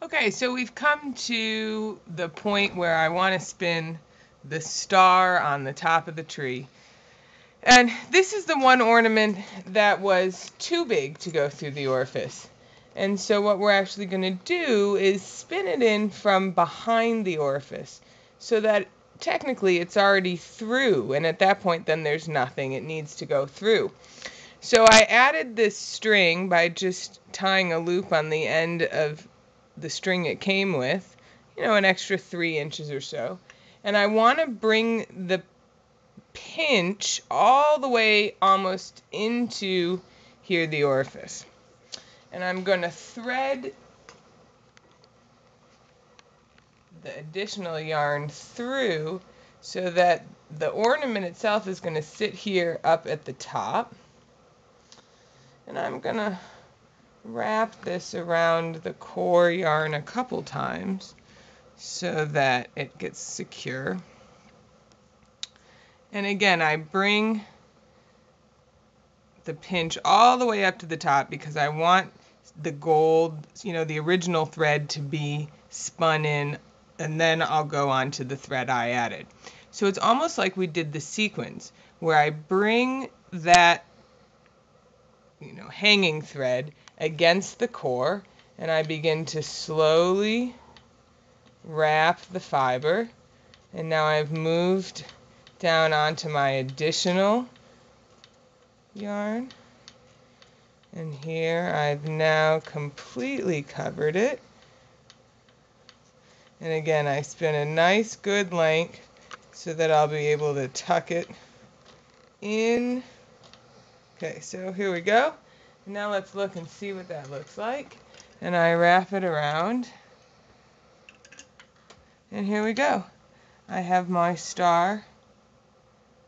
Okay, so we've come to the point where I want to spin the star on the top of the tree. And this is the one ornament that was too big to go through the orifice. And so what we're actually going to do is spin it in from behind the orifice so that technically it's already through, and at that point then there's nothing it needs to go through. So I added this string by just tying a loop on the end of the string it came with, an extra 3 inches or so. And I want to bring the pinch all the way almost into here, the orifice. And I'm going to thread the additional yarn through so that the ornament itself is going to sit here up at the top. And I'm going to wrap this around the core yarn a couple times so that it gets secure. And again, I bring the pinch all the way up to the top because I want the gold, the original thread to be spun in, and then I'll go on to the thread I added. So it's almost like we did the sequence where I bring that hanging thread against the core, and I begin to slowly wrap the fiber, and now I've moved down onto my additional yarn, and here I've now completely covered it. And again, I spin a nice good length so that I'll be able to tuck it in. Okay, so here we go. Now let's look and see what that looks like. And I wrap it around. And here we go. I have my star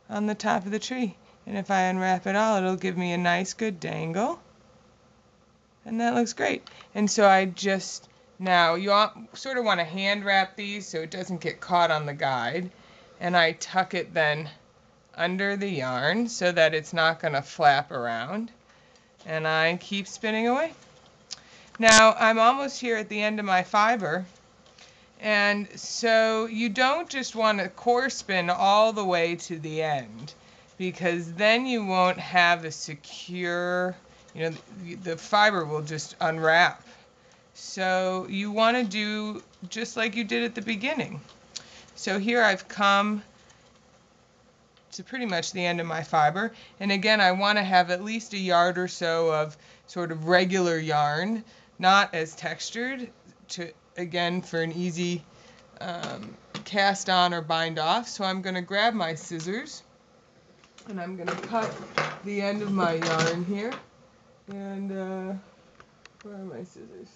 on the top of the tree. And if I unwrap it all, it'll give me a nice good dangle. And that looks great. And so I just, now you sort of want to hand wrap these so it doesn't get caught on the guide. And I tuck it then under the yarn so that it's not going to flap around. And I keep spinning away. Now I'm almost here at the end of my fiber, and so you don't just want to core spin all the way to the end, because then you won't have a secure, the fiber will just unwrap. So you want to do just like you did at the beginning. So here I've come to pretty much the end of my fiber, and again I want to have at least a yard or so of sort of regular yarn, not as textured, again for an easy cast on or bind off. So I'm going to grab my scissors and I'm going to cut the end of my yarn here, and where are my scissors?